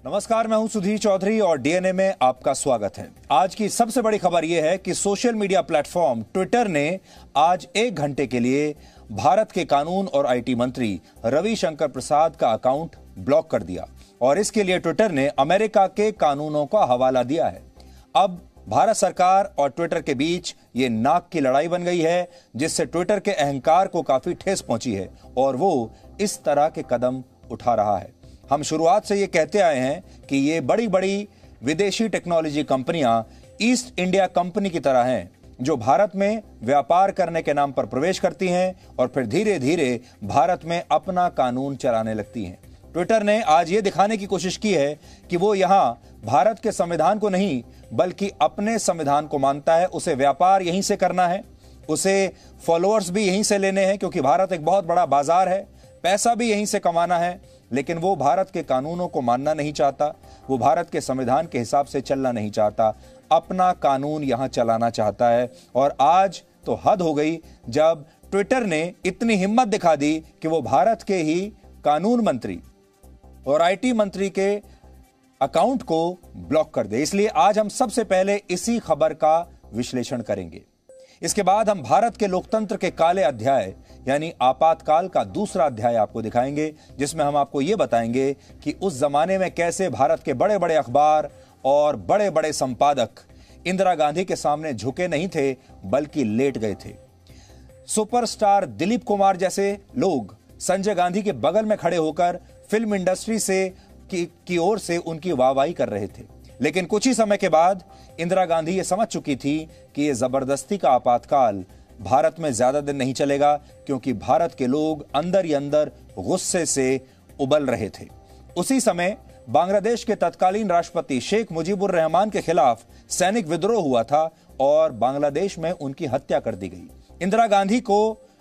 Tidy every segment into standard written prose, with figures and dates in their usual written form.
नमस्कार, मैं हूं सुधीर चौधरी और डीएनए में आपका स्वागत है। आज की सबसे बड़ी खबर यह है कि सोशल मीडिया प्लेटफॉर्म ट्विटर ने आज 1 घंटे के लिए भारत के कानून और आईटी मंत्री रविशंकर प्रसाद का अकाउंट ब्लॉक कर दिया और इसके लिए ट्विटर ने अमेरिका के कानूनों का हवाला दिया है। अब भारत सरकार और ट्विटर के बीच ये नाक की लड़ाई बन गई है, जिससे ट्विटर के अहंकार को काफी ठेस पहुंची है और वो इस तरह के कदम उठा रहा है। हम शुरुआत से ये कहते आए हैं कि ये बड़ी बड़ी विदेशी टेक्नोलॉजी कंपनियां ईस्ट इंडिया कंपनी की तरह हैं, जो भारत में व्यापार करने के नाम पर प्रवेश करती हैं और फिर धीरे धीरे भारत में अपना कानून चलाने लगती हैं। ट्विटर ने आज ये दिखाने की कोशिश की है कि वो यहां भारत के संविधान को नहीं बल्कि अपने संविधान को मानता है। उसे व्यापार यहीं से करना है, उसे फॉलोअर्स भी यहीं से लेने हैं, क्योंकि भारत एक बहुत बड़ा बाजार है, पैसा भी यहीं से कमाना है। लेकिन वो भारत के कानूनों को मानना नहीं चाहता, वो भारत के संविधान के हिसाब से चलना नहीं चाहता, अपना कानून यहां चलाना चाहता है। और आज तो हद हो गई जब ट्विटर ने इतनी हिम्मत दिखा दी कि वो भारत के ही कानून मंत्री और आईटी मंत्री के अकाउंट को ब्लॉक कर दे। इसलिए आज हम सबसे पहले इसी खबर का विश्लेषण करेंगे। इसके बाद हम भारत के लोकतंत्र के काले अध्याय यानी आपातकाल का दूसरा अध्याय आपको दिखाएंगे, जिसमें हम आपको यह बताएंगे कि उस जमाने में कैसे भारत के बड़े बड़े अखबार और बड़े बड़े संपादक इंदिरा गांधी के सामने झुके नहीं थे बल्कि लेट गए थे। सुपरस्टार दिलीप कुमार जैसे लोग संजय गांधी के बगल में खड़े होकर फिल्म इंडस्ट्री से की ओर से उनकी वाहवाही कर रहे थे। लेकिन कुछ ही समय के बाद इंदिरा गांधी ये समझ चुकी थी कि ये जबरदस्ती का आपातकाल भारत में ज्यादा दिन नहीं चलेगा, क्योंकि भारत के लोग अंदर ही अंदर गुस्से से उबल रहे थे। उसी समय बांग्लादेश के तत्कालीन राष्ट्रपति शेख मुजीबुर रहमान के खिलाफ सैनिक विद्रोह हुआ था और बांग्लादेश में उनकी हत्या कर दी गई। इंदिरा गांधी को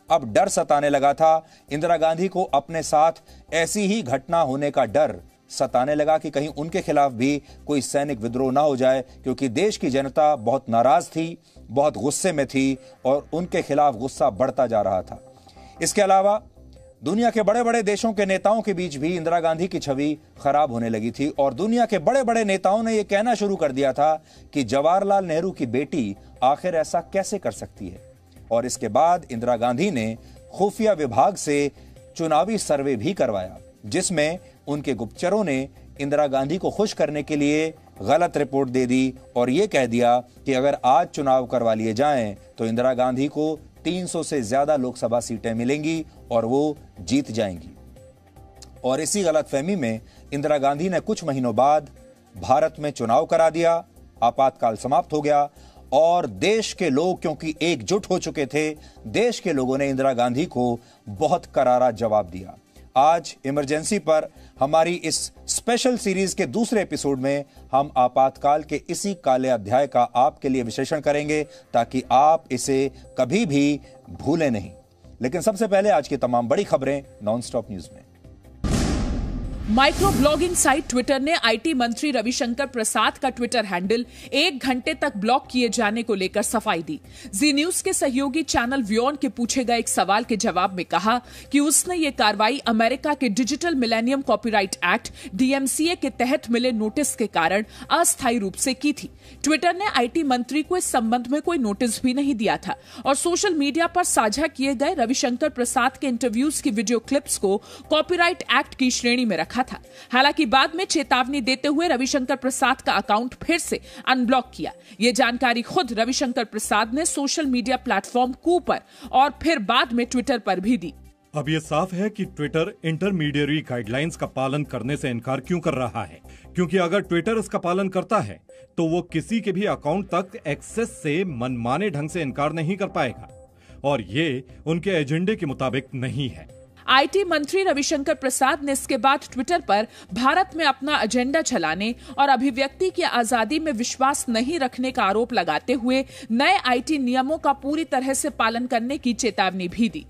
अब डर सताने लगा था। इंदिरा गांधी को अपने साथ ऐसी ही घटना होने का डर सताने लगा कि कहीं उनके खिलाफ भी कोई सैनिक विद्रोह ना हो जाए, क्योंकि देश की जनता बहुत नाराज थी, बहुत गुस्से में थी और उनके खिलाफ गुस्सा बढ़ता जा रहा था। इसके अलावा दुनिया के बड़े बड़े देशों के नेताओं के बीच भी इंदिरा गांधी की छवि खराब होने लगी थी और दुनिया के बड़े बड़े नेताओं ने यह कहना शुरू कर दिया था कि जवाहरलाल नेहरू की बेटी आखिर ऐसा कैसे कर सकती है। और इसके बाद इंदिरा गांधी ने खुफिया विभाग से चुनावी सर्वे भी करवाया, जिसमें उनके गुप्तचरों ने इंदिरा गांधी को खुश करने के लिए गलत रिपोर्ट दे दी और यह कह दिया कि अगर आज चुनाव करवा लिए जाएं तो इंदिरा गांधी को 300 से ज्यादा लोकसभा सीटें मिलेंगी और वो जीत जाएंगी। और इसी गलतफहमी में इंदिरा गांधी ने कुछ महीनों बाद भारत में चुनाव करा दिया, आपातकाल समाप्त हो गया और देश के लोग क्योंकि एकजुट हो चुके थे, देश के लोगों ने इंदिरा गांधी को बहुत करारा जवाब दिया। आज इमरजेंसी पर हमारी इस स्पेशल सीरीज के दूसरे एपिसोड में हम आपातकाल के इसी काले अध्याय का आपके लिए विश्लेषण करेंगे, ताकि आप इसे कभी भी भूलें नहीं। लेकिन सबसे पहले आज की तमाम बड़ी खबरें नॉनस्टॉप न्यूज में। माइक्रो ब्लॉगिंग साइट ट्विटर ने आईटी मंत्री रविशंकर प्रसाद का ट्विटर हैंडल 1 घंटे तक ब्लॉक किए जाने को लेकर सफाई दी। जी न्यूज के सहयोगी चैनल व्योन के पूछे गए एक सवाल के जवाब में कहा कि उसने ये कार्रवाई अमेरिका के digital millennium copyright act DMCA के तहत मिले नोटिस के कारण अस्थायी रूप से की थी। ट्विटर ने आईटी मंत्री को इस संबंध में कोई नोटिस भी नहीं दिया था और सोशल मीडिया पर साझा किए गए रविशंकर प्रसाद के इंटरव्यूज की वीडियो क्लिप्स को कॉपीराइट एक्ट की श्रेणी में रखा था। हालांकि बाद में चेतावनी देते हुए रविशंकर प्रसाद का अकाउंट फिर से अनब्लॉक किया। यह जानकारी खुद रविशंकर प्रसाद ने सोशल मीडिया प्लेटफॉर्म कू पर और फिर बाद में ट्विटर पर भी दी। अब ये साफ है कि ट्विटर इंटरमीडियरी गाइडलाइंस का पालन करने से इनकार क्यों कर रहा है, क्योंकि अगर ट्विटर इसका पालन करता है तो वो किसी के भी अकाउंट तक एक्सेस से मनमाने ढंग से इनकार नहीं कर पाएगा और ये उनके एजेंडे के मुताबिक नहीं है। आईटी मंत्री रविशंकर प्रसाद ने इसके बाद ट्विटर पर भारत में अपना एजेंडा चलाने और अभिव्यक्ति की आजादी में विश्वास नहीं रखने का आरोप लगाते हुए नए आईटी नियमों का पूरी तरह से पालन करने की चेतावनी भी दी।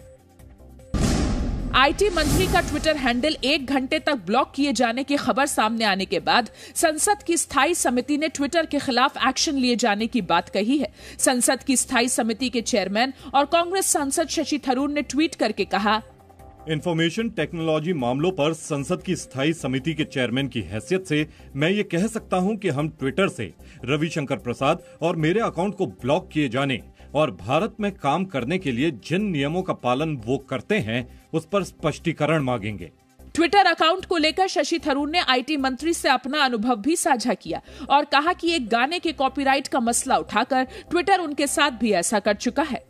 आईटी मंत्री का ट्विटर हैंडल 1 घंटे तक ब्लॉक किए जाने की खबर सामने आने के बाद संसद की स्थायी समिति ने ट्विटर के खिलाफ एक्शन लिए जाने की बात कही है। संसद की स्थायी समिति के चेयरमैन और कांग्रेस सांसद शशि थरूर ने ट्वीट करके कहा, इंफॉर्मेशन टेक्नोलॉजी मामलों पर संसद की स्थायी समिति के चेयरमैन की हैसियत से मैं ये कह सकता हूं कि हम ट्विटर से रविशंकर प्रसाद और मेरे अकाउंट को ब्लॉक किए जाने और भारत में काम करने के लिए जिन नियमों का पालन वो करते हैं उस पर स्पष्टीकरण मांगेंगे। ट्विटर अकाउंट को लेकर शशि थरूर ने आईटी मंत्री से अपना अनुभव भी साझा किया और कहा कि एक गाने के कॉपीराइट का मसला उठाकर ट्विटर उनके साथ भी ऐसा कर चुका है।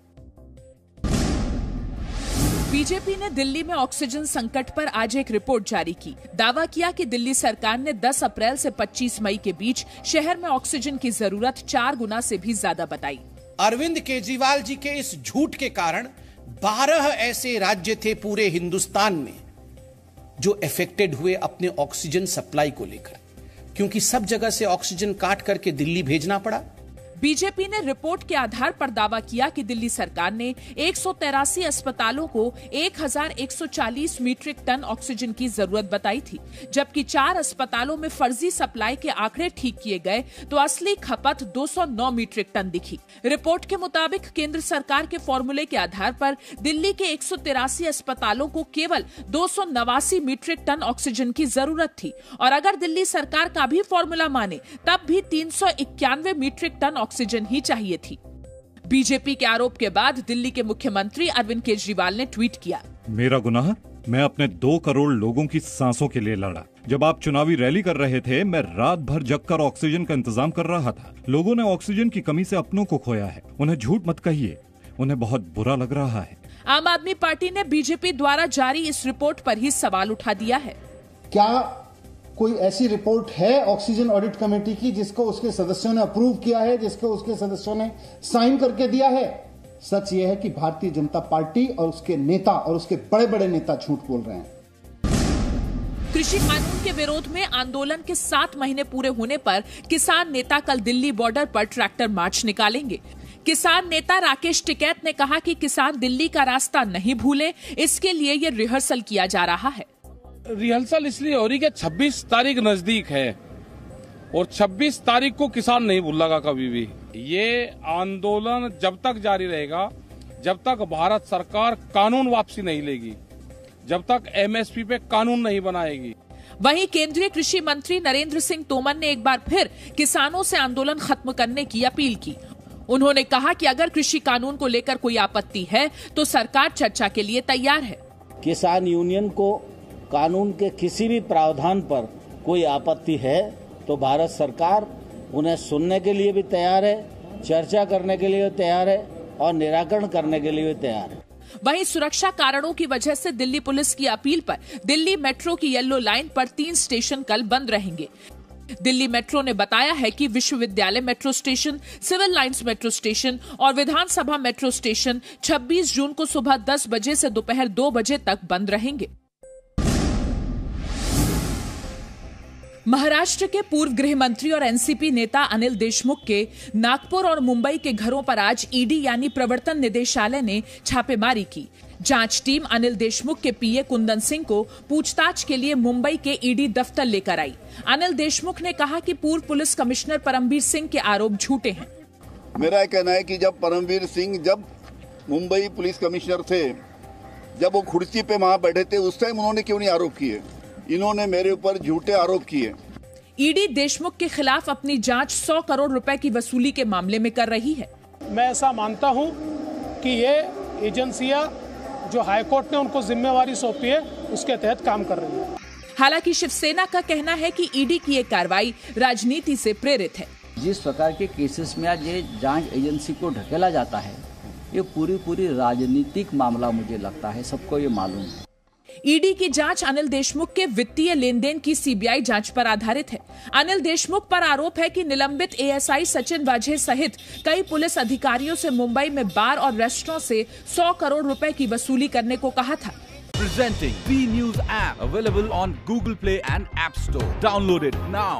बीजेपी ने दिल्ली में ऑक्सीजन संकट पर आज एक रिपोर्ट जारी की। दावा किया कि दिल्ली सरकार ने 10 अप्रैल से 25 मई के बीच शहर में ऑक्सीजन की जरूरत 4 गुना से भी ज्यादा बताई। अरविंद केजरीवाल जी के इस झूठ के कारण 12 ऐसे राज्य थे पूरे हिंदुस्तान में जो अफेक्टेड हुए अपने ऑक्सीजन सप्लाई को लेकर, क्योंकि सब जगह से ऑक्सीजन काट करके दिल्ली भेजना पड़ा। बीजेपी ने रिपोर्ट के आधार पर दावा किया कि दिल्ली सरकार ने 183 अस्पतालों को 1140 मीट्रिक टन ऑक्सीजन की जरूरत बताई थी, जबकि 4 अस्पतालों में फर्जी सप्लाई के आंकड़े ठीक किए गए तो असली खपत 209 मीट्रिक टन दिखी। रिपोर्ट के मुताबिक केंद्र सरकार के फॉर्मूले के आधार पर दिल्ली के 183 अस्पतालों को केवल 289 मीट्रिक टन ऑक्सीजन की जरूरत थी और अगर दिल्ली सरकार का भी फॉर्मूला माने तब भी 391 मीट्रिक टन ऑक्सीजन ही चाहिए थी। बीजेपी के आरोप के बाद दिल्ली के मुख्यमंत्री अरविंद केजरीवाल ने ट्वीट किया, मेरा गुनाह, मैं अपने 2 करोड़ लोगों की सांसों के लिए लड़ा। जब आप चुनावी रैली कर रहे थे मैं रात भर जगकर ऑक्सीजन का इंतजाम कर रहा था। लोगों ने ऑक्सीजन की कमी से अपनों को खोया है। उन्हें झूठ मत कहिए, उन्हें बहुत बुरा लग रहा है। आम आदमी पार्टी ने बीजेपी द्वारा जारी इस रिपोर्ट पर ही सवाल उठा दिया है। क्या कोई ऐसी रिपोर्ट है ऑक्सीजन ऑडिट कमेटी की जिसको उसके सदस्यों ने अप्रूव किया है, जिसको उसके सदस्यों ने साइन करके दिया है? सच यह है कि भारतीय जनता पार्टी और उसके नेता और उसके बड़े बड़े नेता झूठ बोल रहे हैं। कृषि कानून के विरोध में आंदोलन के 7 महीने पूरे होने पर किसान नेता कल दिल्ली बॉर्डर पर ट्रैक्टर मार्च निकालेंगे। किसान नेता राकेश टिकैत ने कहा कि किसान दिल्ली का रास्ता नहीं भूले, इसके लिए ये रिहर्सल किया जा रहा है। रिहर्सल इसलिए हो रही कि 26 तारीख नजदीक है और 26 तारीख को किसान नहीं भूलेगा कभी भी। ये आंदोलन जब तक जारी रहेगा जब तक भारत सरकार कानून वापसी नहीं लेगी, जब तक एमएसपी पे कानून नहीं बनाएगी। वहीं केंद्रीय कृषि मंत्री नरेंद्र सिंह तोमर ने एक बार फिर किसानों से आंदोलन खत्म करने की अपील की। उन्होंने कहा कि अगर कृषि कानून को लेकर कोई आपत्ति है तो सरकार चर्चा के लिए तैयार है। किसान यूनियन को कानून के किसी भी प्रावधान पर कोई आपत्ति है तो भारत सरकार उन्हें सुनने के लिए भी तैयार है, चर्चा करने के लिए तैयार है और निराकरण करने के लिए भी तैयार है। वहीं सुरक्षा कारणों की वजह से दिल्ली पुलिस की अपील पर दिल्ली मेट्रो की येलो लाइन पर 3 स्टेशन कल बंद रहेंगे। दिल्ली मेट्रो ने बताया है कि विश्वविद्यालय metro station, Civil Lines metro station और विधानसभा मेट्रो स्टेशन 26 जून को सुबह 10 बजे से दोपहर 2 बजे तक बंद रहेंगे। महाराष्ट्र के पूर्व गृह मंत्री और एनसीपी नेता अनिल देशमुख के नागपुर और मुंबई के घरों पर आज ईडी यानी प्रवर्तन निदेशालय ने छापेमारी की। जांच टीम अनिल देशमुख के पीए कुंदन सिंह को पूछताछ के लिए मुंबई के ईडी दफ्तर लेकर आई। अनिल देशमुख ने कहा कि पूर्व पुलिस कमिश्नर परमवीर सिंह के आरोप झूठे हैं। मेरा कहना है कि जब परमवीर सिंह जब मुंबई पुलिस कमिश्नर थे, जब वो कुर्सी पे वहां बैठे थे, उस टाइम उन्होंने क्यों नहीं आरोप किए? इन्होंने मेरे ऊपर झूठे आरोप किए। ईडी देशमुख के खिलाफ अपनी जांच 100 करोड़ रुपए की वसूली के मामले में कर रही है। मैं ऐसा मानता हूं कि ये एजेंसियां जो हाईकोर्ट ने उनको जिम्मेवारी सौंपी है उसके तहत काम कर रही है। हालांकि शिवसेना का कहना है कि ईडी की ये कार्रवाई राजनीति से प्रेरित है। जिस प्रकार के केसेस में आज ये जांच एजेंसी को ढकेला जाता है, ये पूरी राजनीतिक मामला मुझे लगता है, सबको ये मालूम है। ईडी की जांच अनिल देशमुख के वित्तीय लेन देन की सीबीआई जांच पर आधारित है। अनिल देशमुख पर आरोप है कि निलंबित एएसआई सचिन वाझे सहित कई पुलिस अधिकारियों से मुंबई में बार और रेस्टोरेंट से 100 करोड़ रुपए की वसूली करने को कहा था। Presenting B News app available on Google Play and App Store. Download it now.